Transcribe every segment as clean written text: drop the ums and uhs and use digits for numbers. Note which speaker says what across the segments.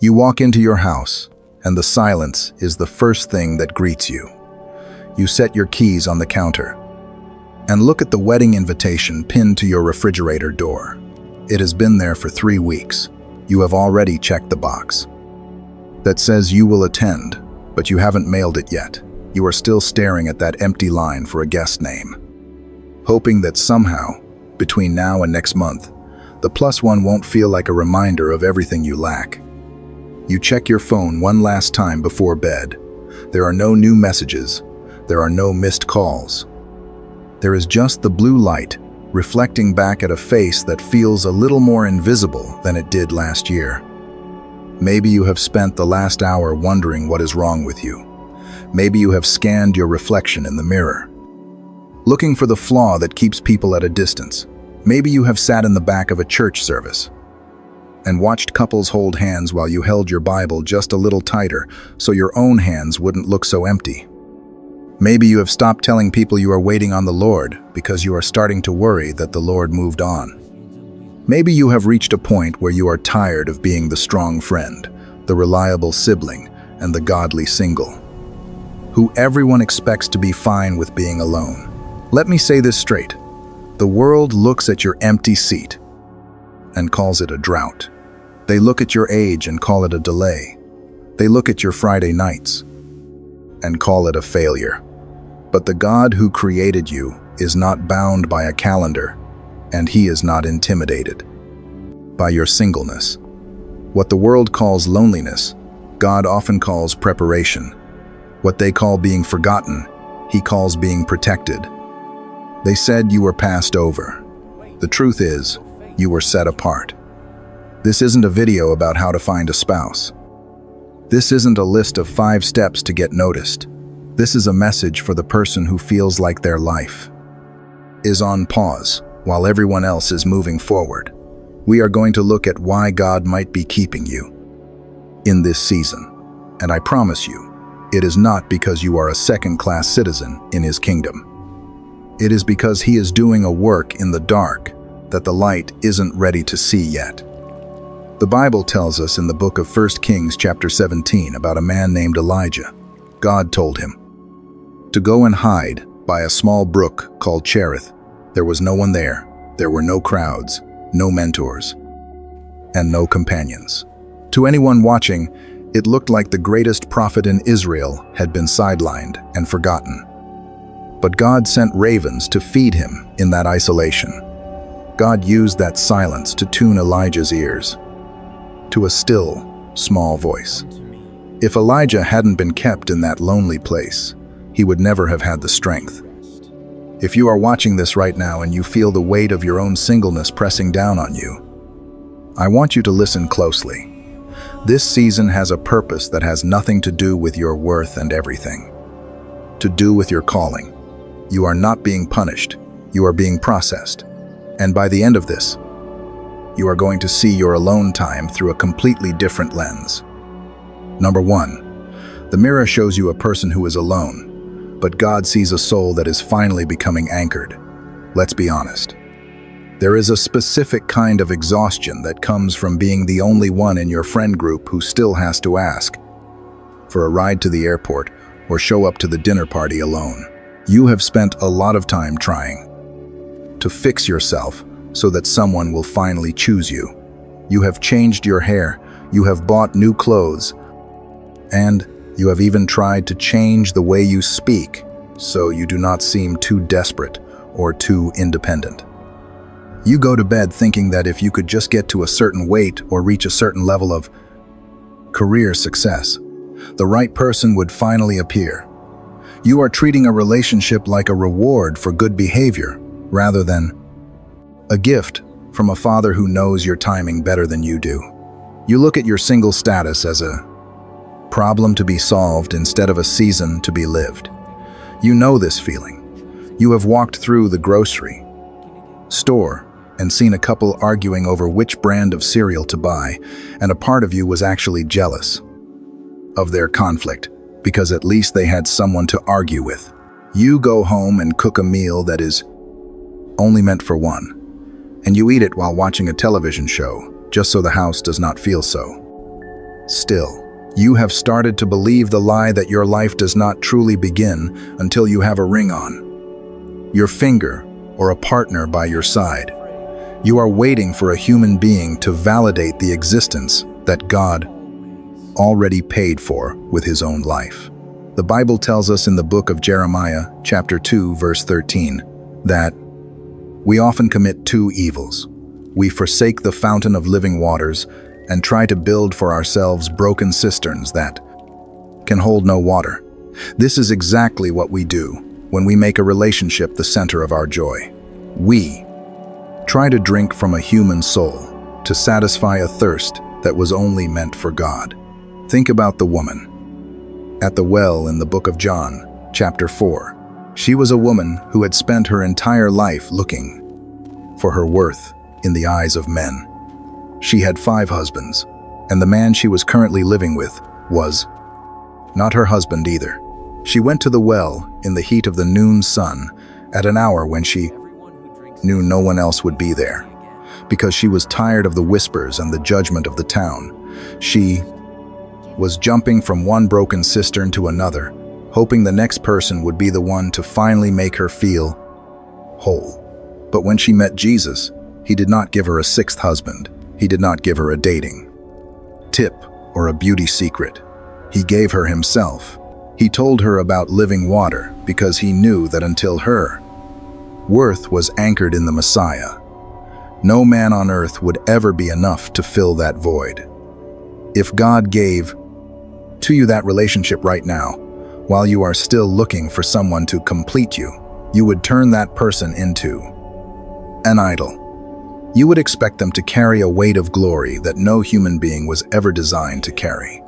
Speaker 1: You walk into your house, and the silence is the first thing that greets you. You set your keys on the counter, and look at the wedding invitation pinned to your refrigerator door. It has been there for 3 weeks. You have already checked the box that says you will attend, but you haven't mailed it yet. You are still staring at that empty line for a guest name, hoping that somehow, between now and next month, the +1 won't feel like a reminder of everything you lack. You check your phone one last time before bed. There are no new messages. There are no missed calls. There is just the blue light reflecting back at a face that feels a little more invisible than it did last year. Maybe you have spent the last hour wondering what is wrong with you. Maybe you have scanned your reflection in the mirror, looking for the flaw that keeps people at a distance. Maybe you have sat in the back of a church service and watched couples hold hands while you held your Bible just a little tighter so your own hands wouldn't look so empty. Maybe you have stopped telling people you are waiting on the Lord because you are starting to worry that the Lord moved on. Maybe you have reached a point where you are tired of being the strong friend, the reliable sibling, and the godly single, who everyone expects to be fine with being alone. Let me say this straight. The world looks at your empty seat and calls it a drought. They look at your age and call it a delay. They look at your Friday nights and call it a failure. But the God who created you is not bound by a calendar, and He is not intimidated by your singleness. What the world calls loneliness, God often calls preparation. What they call being forgotten, He calls being protected. They said you were passed over. The truth is, you were set apart. This isn't a video about how to find a spouse. This isn't a list of 5 steps to get noticed. This is a message for the person who feels like their life is on pause while everyone else is moving forward. We are going to look at why God might be keeping you in this season. And I promise you, it is not because you are a second-class citizen in His kingdom. It is because He is doing a work in the dark that the light isn't ready to see yet. The Bible tells us in the book of 1 Kings chapter 17 about a man named Elijah. God told him to go and hide by a small brook called Cherith. There was no one there. There were no crowds, no mentors, and no companions. To anyone watching, it looked like the greatest prophet in Israel had been sidelined and forgotten. But God sent ravens to feed him in that isolation. God used that silence to tune Elijah's ears to a still, small voice. If Elijah hadn't been kept in that lonely place, he would never have had the strength. If you are watching this right now and you feel the weight of your own singleness pressing down on you, I want you to listen closely. This season has a purpose that has nothing to do with your worth and everything to do with your calling. You are not being punished. You are being processed. And by the end of this, you are going to see your alone time through a completely different lens. Number 1, the mirror shows you a person who is alone, but God sees a soul that is finally becoming anchored. Let's be honest. There is a specific kind of exhaustion that comes from being the only one in your friend group who still has to ask for a ride to the airport or show up to the dinner party alone. You have spent a lot of time trying to fix yourself so that someone will finally choose you. You have changed your hair, you have bought new clothes, and you have even tried to change the way you speak so you do not seem too desperate or too independent. You go to bed thinking that if you could just get to a certain weight or reach a certain level of career success, the right person would finally appear. You are treating a relationship like a reward for good behavior rather than a gift from a father who knows your timing better than you do. You look at your single status as a problem to be solved instead of a season to be lived. You know this feeling. You have walked through the grocery store and seen a couple arguing over which brand of cereal to buy, and a part of you was actually jealous of their conflict because at least they had someone to argue with. You go home and cook a meal that is only meant for one, and you eat it while watching a television show just so the house does not feel so Still, you have started to believe the lie that your life does not truly begin until you have a ring on, your finger, or a partner by your side. You are waiting for a human being to validate the existence that God already paid for with his own life. The Bible tells us in the book of Jeremiah, chapter 2, verse 13, that we often commit two evils. We forsake the fountain of living waters and try to build for ourselves broken cisterns that can hold no water. This is exactly what we do when we make a relationship the center of our joy. We try to drink from a human soul to satisfy a thirst that was only meant for God. Think about the woman at the well in the book of John, chapter 4. She was a woman who had spent her entire life looking for her worth in the eyes of men. She had 5 husbands, and the man she was currently living with was not her husband either. She went to the well in the heat of the noon sun at an hour when she knew no one else would be there. Because she was tired of the whispers and the judgment of the town, she was jumping from one broken cistern to another, hoping the next person would be the one to finally make her feel whole. But when she met Jesus, he did not give her a 6th husband. He did not give her a dating tip or a beauty secret. He gave her himself. He told her about living water because he knew that until her worth was anchored in the Messiah, no man on earth would ever be enough to fill that void. If God gave to you that relationship right now, while you are still looking for someone to complete you, you would turn that person into an idol. You would expect them to carry a weight of glory that no human being was ever designed to carry.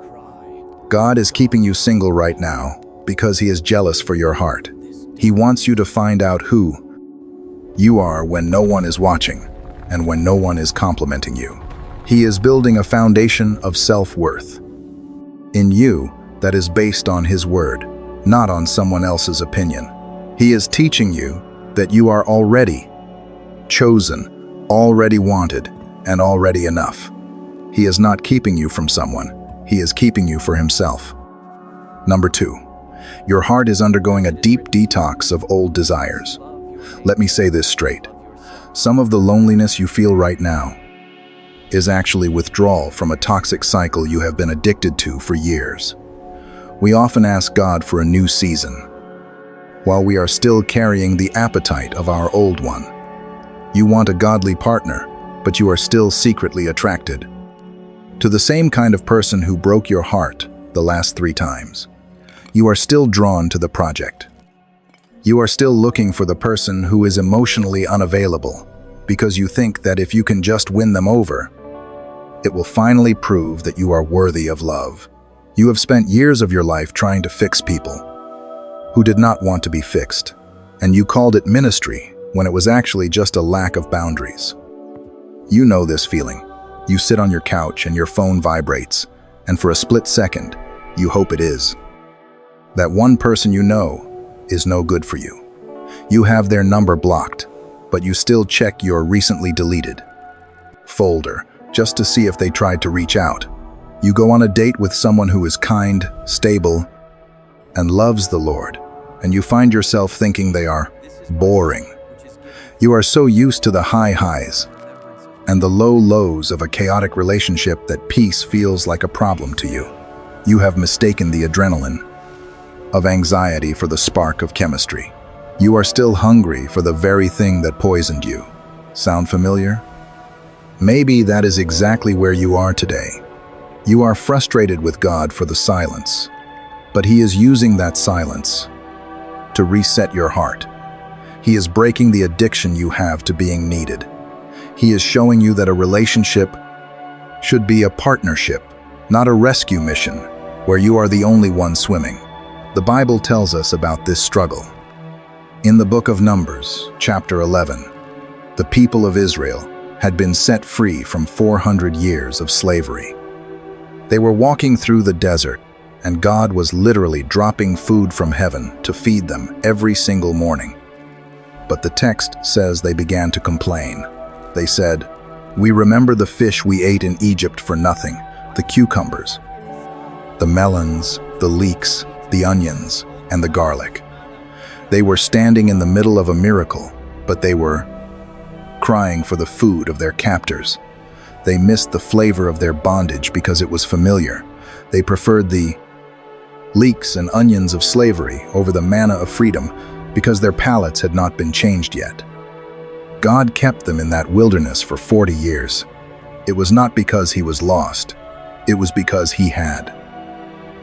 Speaker 1: God is keeping you single right now because he is jealous for your heart. He wants you to find out who you are when no one is watching and when no one is complimenting you. He is building a foundation of self-worth in you that is based on his word, not on someone else's opinion. He is teaching you that you are already chosen, already wanted, and already enough. He is not keeping you from someone. He is keeping you for himself. Number 2, your heart is undergoing a deep detox of old desires. Let me say this straight. Some of the loneliness you feel right now is actually withdrawal from a toxic cycle you have been addicted to for years. We often ask God for a new season, while we are still carrying the appetite of our old one. You want a godly partner, but you are still secretly attracted to the same kind of person who broke your heart the last 3 times. You are still drawn to the project. You are still looking for the person who is emotionally unavailable because you think that if you can just win them over, it will finally prove that you are worthy of love. You have spent years of your life trying to fix people who did not want to be fixed, and you called it ministry when it was actually just a lack of boundaries. You know this feeling. You sit on your couch and your phone vibrates, and for a split second, you hope it is. That one person you know is no good for you. You have their number blocked, but you still check your recently deleted folder just to see if they tried to reach out. You go on a date with someone who is kind, stable, and loves the Lord, and you find yourself thinking they are boring. You are so used to the high highs and the low lows of a chaotic relationship that peace feels like a problem to you. You have mistaken the adrenaline of anxiety for the spark of chemistry. You are still hungry for the very thing that poisoned you. Sound familiar? Maybe that is exactly where you are today. You are frustrated with God for the silence, but he is using that silence to reset your heart. He is breaking the addiction you have to being needed. He is showing you that a relationship should be a partnership, not a rescue mission where you are the only one swimming. The Bible tells us about this struggle. In the book of Numbers, chapter 11, the people of Israel had been set free from 400 years of slavery. They were walking through the desert, and God was literally dropping food from heaven to feed them every single morning. But the text says they began to complain. They said, "We remember the fish we ate in Egypt for nothing, the cucumbers, The melons, the leeks, the onions, and the garlic. They were standing in the middle of a miracle, but they were crying for the food of their captors. They missed the flavor of their bondage because it was familiar. They preferred the leeks and onions of slavery over the manna of freedom because their palates had not been changed yet. God kept them in that wilderness for 40 years. It was not because he was lost. It was because he had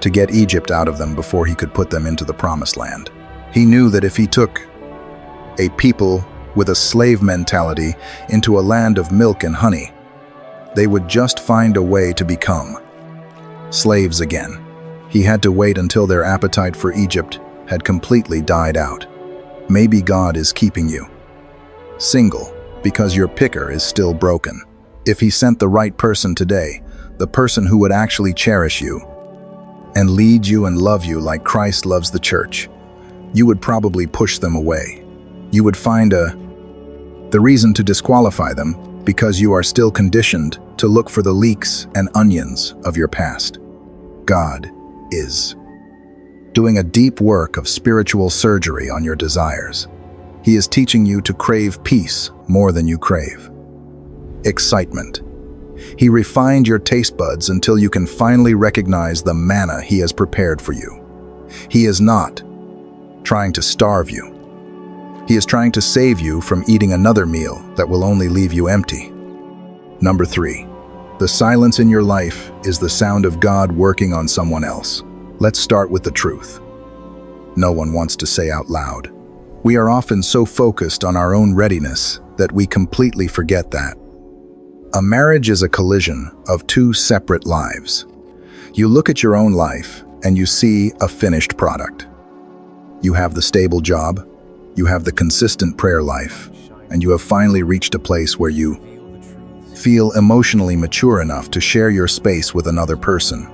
Speaker 1: to get Egypt out of them before he could put them into the promised land. He knew that if he took a people with a slave mentality into a land of milk and honey, they would just find a way to become slaves again. He had to wait until their appetite for Egypt had completely died out. Maybe God is keeping you single because your picker is still broken. If he sent the right person today, the person who would actually cherish you and lead you and love you like Christ loves the church, you would probably push them away. You would find the reason to disqualify them because you are still conditioned to look for the leeks and onions of your past. God is doing a deep work of spiritual surgery on your desires. He is teaching you to crave peace more than you crave excitement. He refined your taste buds until you can finally recognize the manna he has prepared for you. He is not trying to starve you. He is trying to save you from eating another meal that will only leave you empty. Number 3, the silence in your life is the sound of God working on someone else. Let's start with the truth. No one wants to say out loud. We are often so focused on our own readiness that we completely forget that a marriage is a collision of two separate lives. You look at your own life and you see a finished product. You have the stable job, you have the consistent prayer life, and you have finally reached a place where you feel emotionally mature enough to share your space with another person.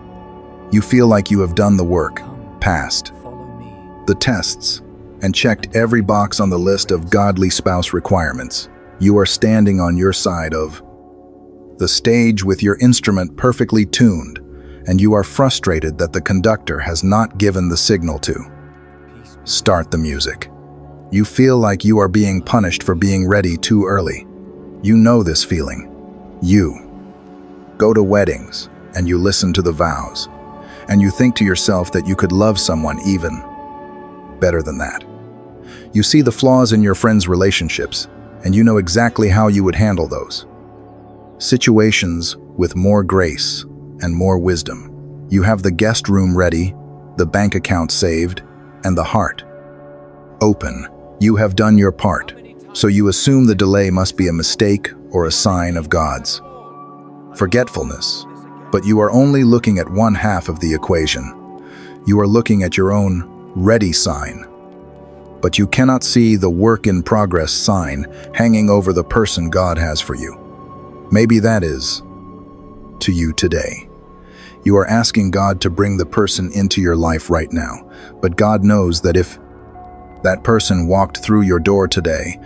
Speaker 1: You feel like you have done the work, passed the tests, and checked every box on the list of godly spouse requirements. You are standing on your side of the stage with your instrument perfectly tuned, and you are frustrated that the conductor has not given the signal to start the music. You feel like you are being punished for being ready too early. You know this feeling. You go to weddings and you listen to the vows, and you think to yourself that you could love someone even better than that. You see the flaws in your friends' relationships, and you know exactly how you would handle those situations with more grace and more wisdom. You have the guest room ready, the bank account saved, and the heart open. You have done your part, so you assume the delay must be a mistake or a sign of God's forgetfulness. But you are only looking at one half of the equation. You are looking at your own ready sign. But you cannot see the work in progress sign hanging over the person God has for you. Maybe that is to you today. You are asking God to bring the person into your life right now, but God knows that if that person walked through your door today,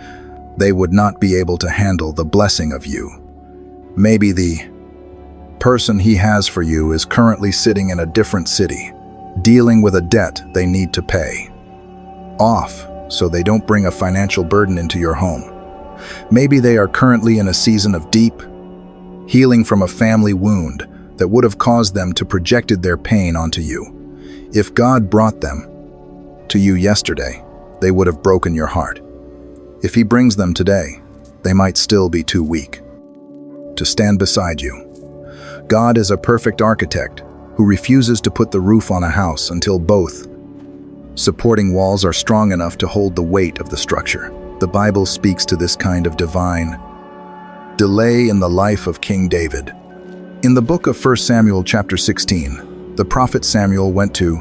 Speaker 1: they would not be able to handle the blessing of you. Maybe the person he has for you is currently sitting in a different city, dealing with a debt they need to pay off so they don't bring a financial burden into your home. Maybe they are currently in a season of deep healing from a family wound that would have caused them to projected their pain onto you. If God brought them to you yesterday, they would have broken your heart. If he brings them today, they might still be too weak to stand beside you. God is a perfect architect who refuses to put the roof on a house until both supporting walls are strong enough to hold the weight of the structure. The Bible speaks to this kind of divine delay in the life of King David. In the book of 1 Samuel chapter 16, the prophet Samuel went to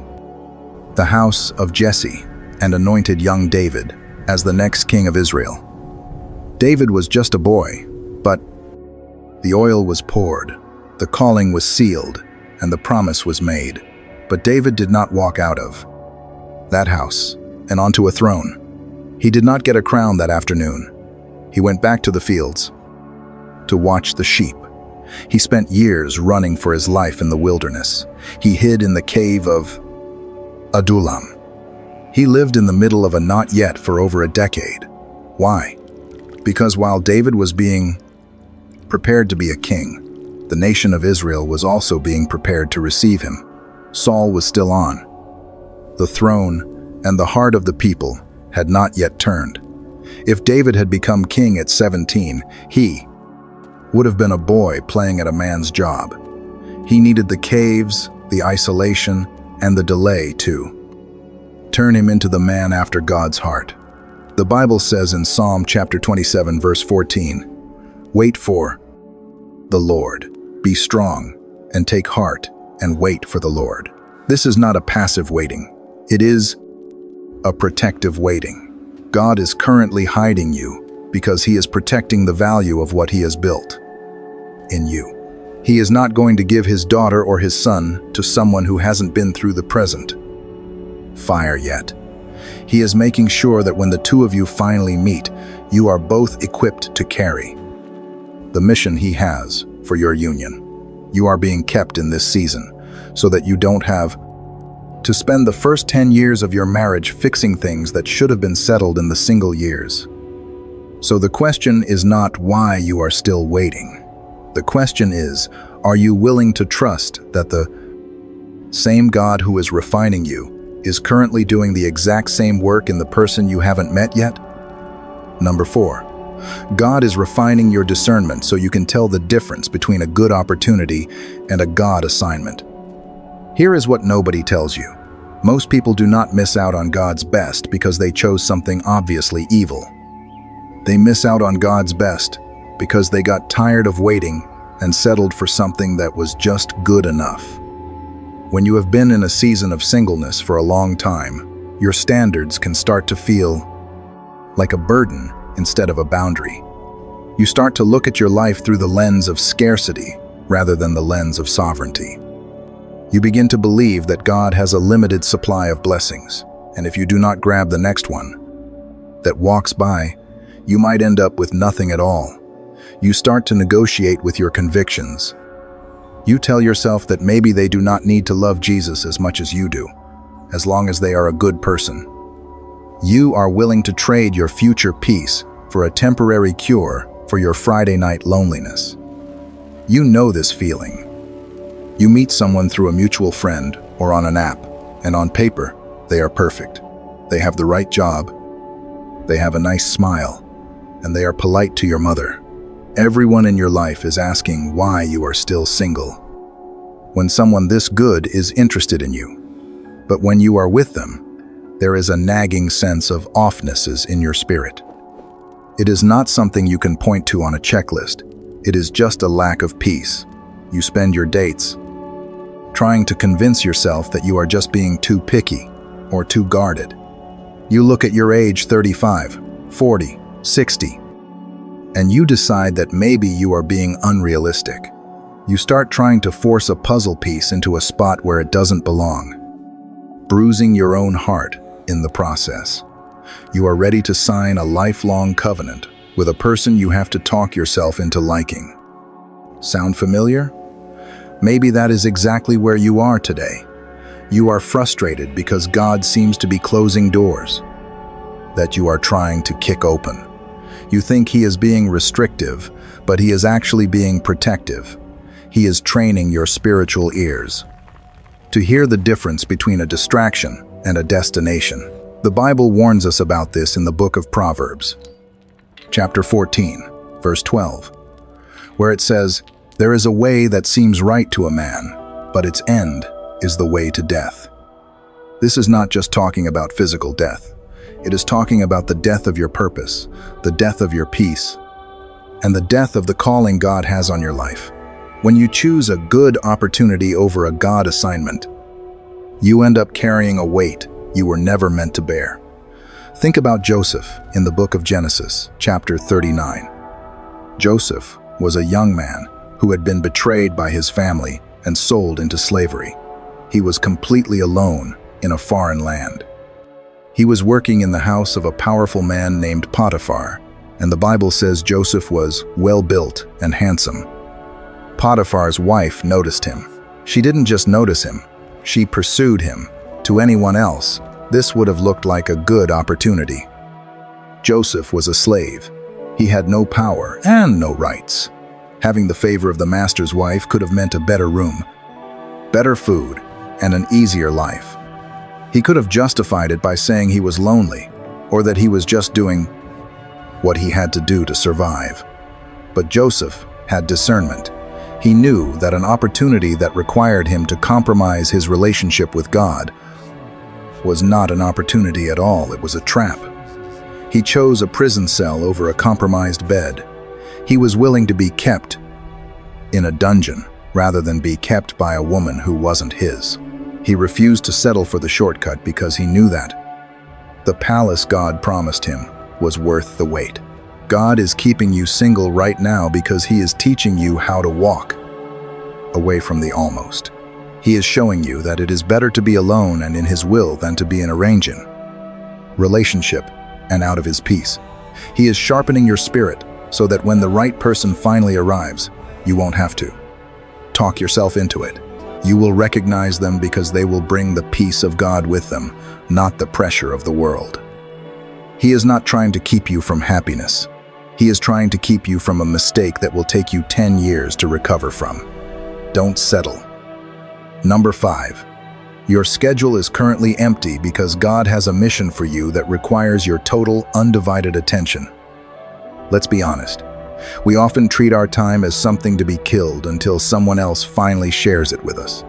Speaker 1: the house of Jesse and anointed young David as the next king of Israel. David was just a boy, but the oil was poured, the calling was sealed, and the promise was made. But David did not walk out of that house and onto a throne. He did not get a crown that afternoon. He went back to the fields to watch the sheep. He spent years running for his life in the wilderness. He hid in the cave of Adullam. He lived in the middle of a not yet for over a decade. Why? Because while David was being prepared to be a king, the nation of Israel was also being prepared to receive him. Saul was still on the throne, and the heart of the people had not yet turned. If David had become king at 17, he would have been a boy playing at a man's job. He needed the caves, the isolation, and the delay to turn him into the man after God's heart. The Bible says in Psalm chapter 27, verse 14, "Wait for the Lord. Be strong and take heart and wait for the Lord." This is not a passive waiting. It is a protective waiting. God is currently hiding you because He is protecting the value of what He has built in you. He is not going to give His daughter or His son to someone who hasn't been through the present fire yet. He is making sure that when the two of you finally meet, you are both equipped to carry the mission He has for your union. You are being kept in this season so that you don't have to spend the first 10 years of your marriage fixing things that should have been settled in the single years. So the question is not why you are still waiting. The question is, are you willing to trust that the same God who is refining you is currently doing the exact same work in the person you haven't met yet? Number 4, God is refining your discernment so you can tell the difference between a good opportunity and a God assignment. Here is what nobody tells you. Most people do not miss out on God's best because they chose something obviously evil. They miss out on God's best because they got tired of waiting and settled for something that was just good enough. When you have been in a season of singleness for a long time, your standards can start to feel like a burden instead of a boundary. You start to look at your life through the lens of scarcity rather than the lens of sovereignty. You begin to believe that God has a limited supply of blessings, and if you do not grab the next one that walks by, you might end up with nothing at all. You start to negotiate with your convictions. You tell yourself that maybe they do not need to love Jesus as much as you do, as long as they are a good person. You are willing to trade your future peace for a temporary cure for your Friday night loneliness. You know this feeling. You meet someone through a mutual friend or on an app, and on paper, they are perfect. They have the right job, they have a nice smile, and they are polite to your mother. Everyone in your life is asking why you are still single, when someone this good is interested in you. But when you are with them, there is a nagging sense of offnesses in your spirit. It is not something you can point to on a checklist. It is just a lack of peace. You spend your dates trying to convince yourself that you are just being too picky or too guarded. You look at your age 35, 40, 60, and you decide that maybe you are being unrealistic. You start trying to force a puzzle piece into a spot where it doesn't belong, bruising your own heart in the process. You are ready to sign a lifelong covenant with a person you have to talk yourself into liking. Sound familiar? Maybe that is exactly where you are today. You are frustrated because God seems to be closing doors that you are trying to kick open. You think He is being restrictive, but He is actually being protective. He is training your spiritual ears to hear the difference between a distraction and a destination. The Bible warns us about this in the book of Proverbs, chapter 14, verse 12, where it says, "There is a way that seems right to a man, but its end is the way to death." This is not just talking about physical death. It is talking about the death of your purpose, the death of your peace, and the death of the calling God has on your life. When you choose a good opportunity over a God assignment, you end up carrying a weight you were never meant to bear. Think about Joseph in the book of Genesis, chapter 39. Joseph was a young man who had been betrayed by his family and sold into slavery. He was completely alone in a foreign land. He was working in the house of a powerful man named Potiphar, and the Bible says Joseph was well-built and handsome. Potiphar's wife noticed him. She didn't just notice him, she pursued him. To anyone else, this would have looked like a good opportunity. Joseph was a slave. He had no power and no rights. Having the favor of the master's wife could have meant a better room, better food, and an easier life. He could have justified it by saying he was lonely, or that he was just doing what he had to do to survive. But Joseph had discernment. He knew that an opportunity that required him to compromise his relationship with God was not an opportunity at all, it was a trap. He chose a prison cell over a compromised bed. He was willing to be kept in a dungeon rather than be kept by a woman who wasn't his. He refused to settle for the shortcut because he knew that the palace God promised him was worth the wait. God is keeping you single right now because He is teaching you how to walk away from the almost. He is showing you that it is better to be alone and in His will than to be in a relationship and out of His peace. He is sharpening your spirit so that when the right person finally arrives, you won't have to talk yourself into it. You will recognize them because they will bring the peace of God with them, not the pressure of the world. He is not trying to keep you from happiness. He is trying to keep you from a mistake that will take you 10 years to recover from. Don't settle. Number 5. Your schedule is currently empty because God has a mission for you that requires your total, undivided attention. Let's be honest. We often treat our time as something to be killed until someone else finally shares it with us.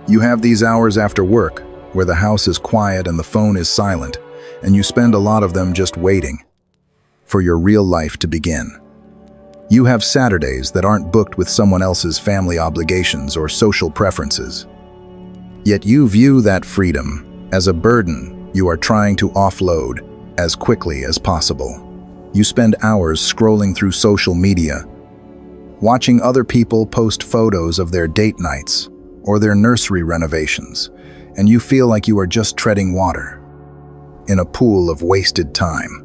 Speaker 1: You have these hours after work, where the house is quiet and the phone is silent, and you spend a lot of them just waiting for your real life to begin. You have Saturdays that aren't booked with someone else's family obligations or social preferences. Yet you view that freedom as a burden you are trying to offload as quickly as possible. You spend hours scrolling through social media, watching other people post photos of their date nights or their nursery renovations, and you feel like you are just treading water in a pool of wasted time.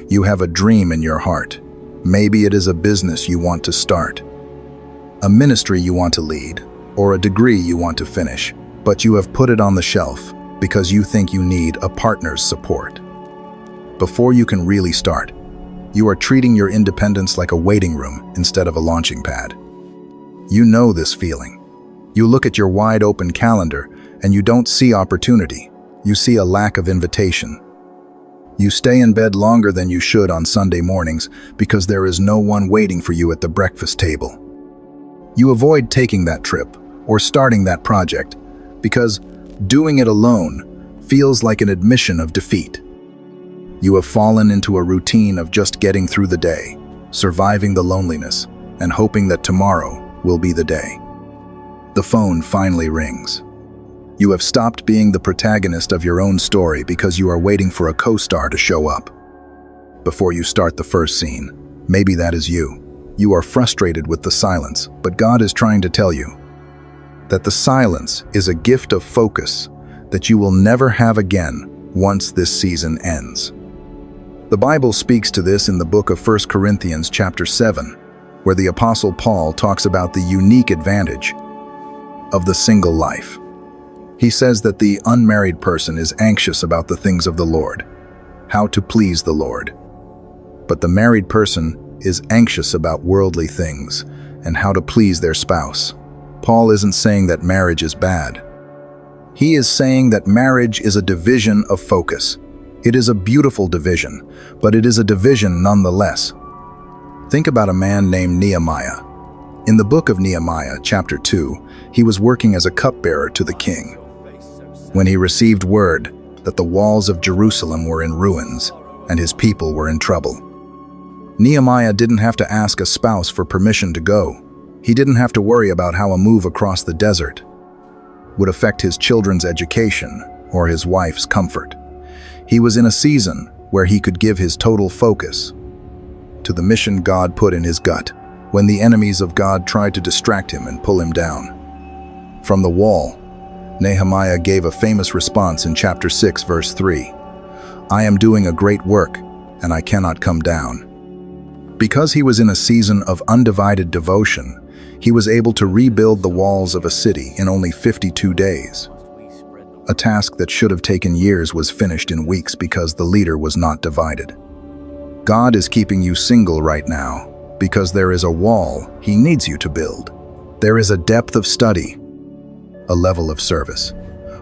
Speaker 1: You have a dream in your heart. Maybe it is a business you want to start, a ministry you want to lead, or a degree you want to finish, but you have put it on the shelf because you think you need a partner's support. Before you can really start, you are treating your independence like a waiting room instead of a launching pad. You know this feeling. You look at your wide-open calendar and you don't see opportunity. You see a lack of invitation. You stay in bed longer than you should on Sunday mornings because there is no one waiting for you at the breakfast table. You avoid taking that trip or starting that project because doing it alone feels like an admission of defeat. You have fallen into a routine of just getting through the day, surviving the loneliness, and hoping that tomorrow will be the day. The phone finally rings. You have stopped being the protagonist of your own story because you are waiting for a co-star to show up. Before you start the first scene, maybe that is you. You are frustrated with the silence, but God is trying to tell you that the silence is a gift of focus that you will never have again once this season ends. The Bible speaks to this in the book of 1 Corinthians chapter 7, where the Apostle Paul talks about the unique advantage of the single life. He says that the unmarried person is anxious about the things of the Lord, how to please the Lord. But the married person is anxious about worldly things and how to please their spouse. Paul isn't saying that marriage is bad. He is saying that marriage is a division of focus. It is a beautiful division, but it is a division nonetheless. Think about a man named Nehemiah. In the book of Nehemiah, chapter 2, he was working as a cupbearer to the king. When he received word that the walls of Jerusalem were in ruins and his people were in trouble, Nehemiah didn't have to ask a spouse for permission to go. He didn't have to worry about how a move across the desert would affect his children's education or his wife's comfort. He was in a season where he could give his total focus to the mission God put in his gut when the enemies of God tried to distract him and pull him down. From the wall, Nehemiah gave a famous response in chapter 6, verse 3. "I am doing a great work, and I cannot come down." Because he was in a season of undivided devotion, He was able to rebuild the walls of a city in only 52 days. A task that should have taken years was finished in weeks because the leader was not divided. God is keeping you single right now because there is a wall He needs you to build. There is a depth of study, a level of service,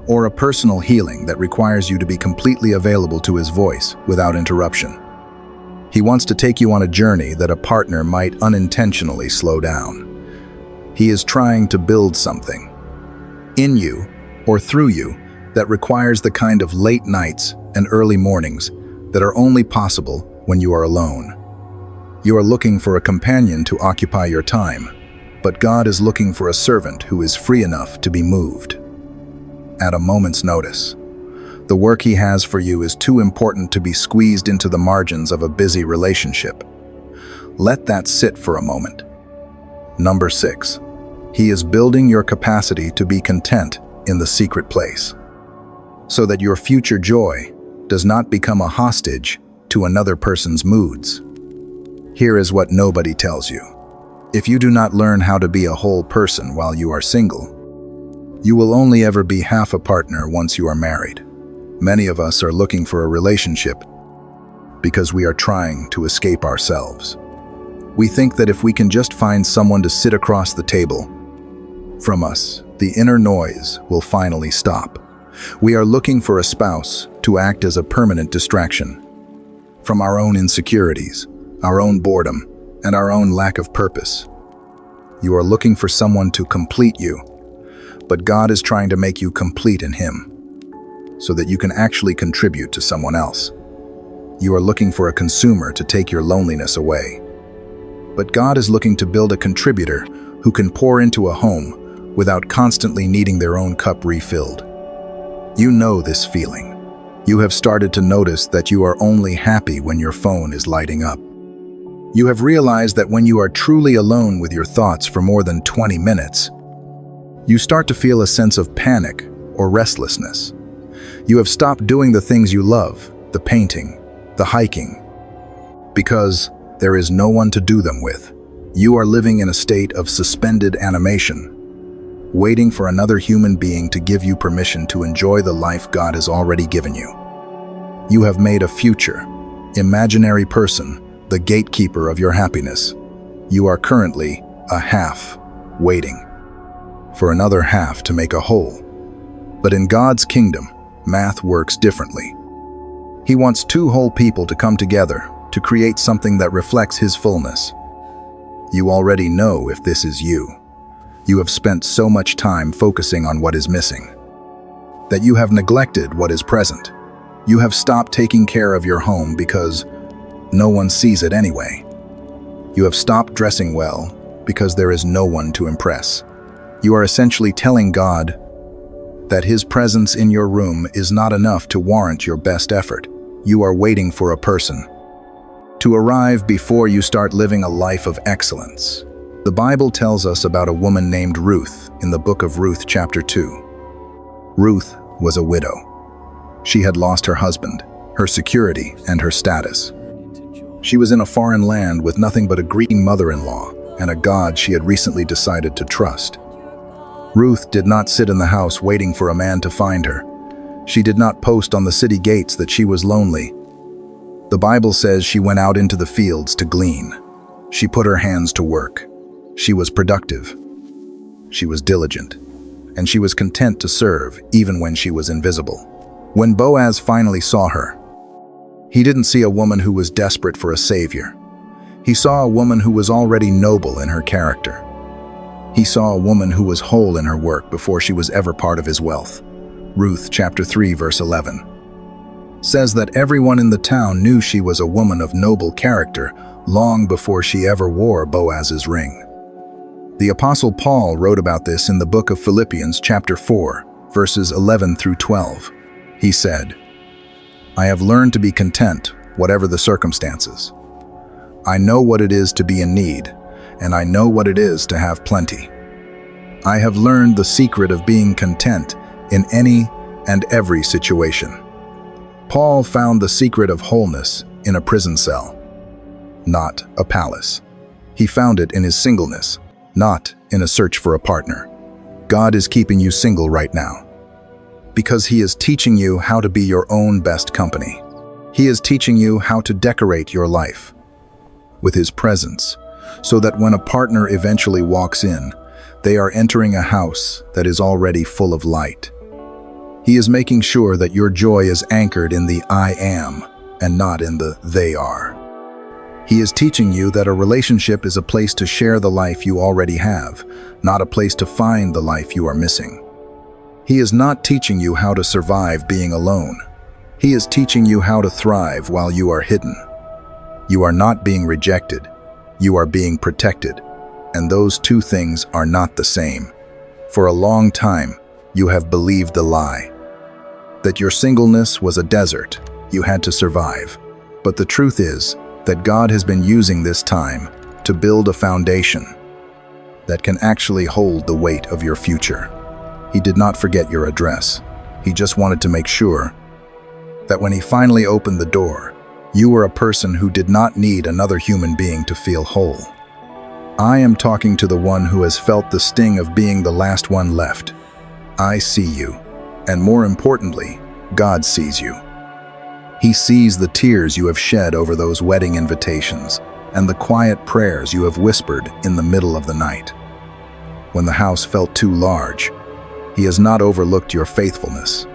Speaker 1: or a personal healing that requires you to be completely available to His voice without interruption. He wants to take you on a journey that a partner might unintentionally slow down. He is trying to build something in you or through you that requires the kind of late nights and early mornings that are only possible when you are alone. You are looking for a companion to occupy your time, but God is looking for a servant who is free enough to be moved at a moment's notice. The work He has for you is too important to be squeezed into the margins of a busy relationship. Let that sit for a moment. Number 6. He is building your capacity to be content in the secret place, so that your future joy does not become a hostage to another person's moods. Here is what nobody tells you. If you do not learn how to be a whole person while you are single, you will only ever be half a partner once you are married. Many of us are looking for a relationship because we are trying to escape ourselves. We think that if we can just find someone to sit across the table from us, the inner noise will finally stop. We are looking for a spouse to act as a permanent distraction from our own insecurities, our own boredom, and our own lack of purpose. You are looking for someone to complete you, but God is trying to make you complete in Him, so that you can actually contribute to someone else. You are looking for a consumer to take your loneliness away, but God is looking to build a contributor who can pour into a home without constantly needing their own cup refilled. You know this feeling. You have started to notice that you are only happy when your phone is lighting up. You have realized that when you are truly alone with your thoughts for more than 20 minutes, you start to feel a sense of panic or restlessness. You have stopped doing the things you love, the painting, the hiking, because there is no one to do them with. You are living in a state of suspended animation, waiting for another human being to give you permission to enjoy the life God has already given you. You have made a future, imaginary person the gatekeeper of your happiness. You are currently a half, waiting for another half to make a whole. But in God's kingdom, math works differently. He wants two whole people to come together to create something that reflects His fullness. You already know if this is you. You have spent so much time focusing on what is missing that you have neglected what is present. You have stopped taking care of your home because no one sees it anyway. You have stopped dressing well because there is no one to impress. You are essentially telling God that His presence in your room is not enough to warrant your best effort. You are waiting for a person to arrive before you start living a life of excellence. The Bible tells us about a woman named Ruth in the book of Ruth, chapter 2. Ruth was a widow. She had lost her husband, her security, and her status. She was in a foreign land with nothing but a greedy mother-in-law and a God she had recently decided to trust. Ruth did not sit in the house waiting for a man to find her. She did not post on the city gates that she was lonely. The Bible says she went out into the fields to glean. She put her hands to work. She was productive. She was diligent. And she was content to serve even when she was invisible. When Boaz finally saw her, he didn't see a woman who was desperate for a savior. He saw a woman who was already noble in her character. He saw a woman who was whole in her work before she was ever part of his wealth. Ruth chapter 3 verse 11 says that everyone in the town knew she was a woman of noble character long before she ever wore Boaz's ring. The Apostle Paul wrote about this in the book of Philippians chapter 4 verses 11 through 12. He said, "I have learned to be content, whatever the circumstances. I know what it is to be in need, and I know what it is to have plenty. I have learned the secret of being content in any and every situation." Paul found the secret of wholeness in a prison cell, not a palace. He found it in his singleness, not in a search for a partner. God is keeping you single right now because He is teaching you how to be your own best company. He is teaching you how to decorate your life with His presence, so that when a partner eventually walks in, they are entering a house that is already full of light. He is making sure that your joy is anchored in the I am and not in the they are. He is teaching you that a relationship is a place to share the life you already have, not a place to find the life you are missing. He is not teaching you how to survive being alone. He is teaching you how to thrive while you are hidden. You are not being rejected. You are being protected. And those two things are not the same. For a long time, you have believed the lie that your singleness was a desert you had to survive. But the truth is that God has been using this time to build a foundation that can actually hold the weight of your future. He did not forget your address. He just wanted to make sure that when He finally opened the door, you were a person who did not need another human being to feel whole. I am talking to the one who has felt the sting of being the last one left. I see you, and more importantly, God sees you. He sees the tears you have shed over those wedding invitations and the quiet prayers you have whispered in the middle of the night. When the house felt too large, He has not overlooked your faithfulness.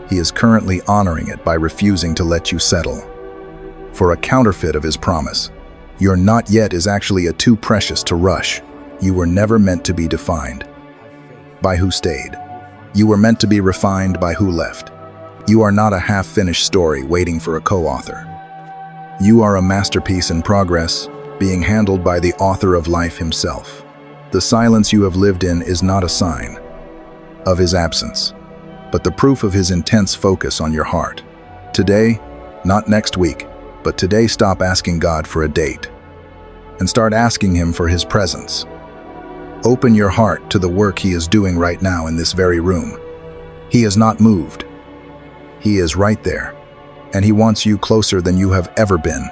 Speaker 1: He is currently honoring it by refusing to let you settle for a counterfeit of His promise. Your not yet is actually a too precious to rush. You were never meant to be defined by who stayed. You were meant to be refined by who left. You are not a half-finished story waiting for a co-author. You are a masterpiece in progress, being handled by the author of life Himself. The silence you have lived in is not a sign of His absence, but the proof of His intense focus on your heart. Today, not next week, but today, stop asking God for a date and start asking Him for His presence. Open your heart to the work He is doing right now in this very room. He has not moved. He is right there, and He wants you closer than you have ever been.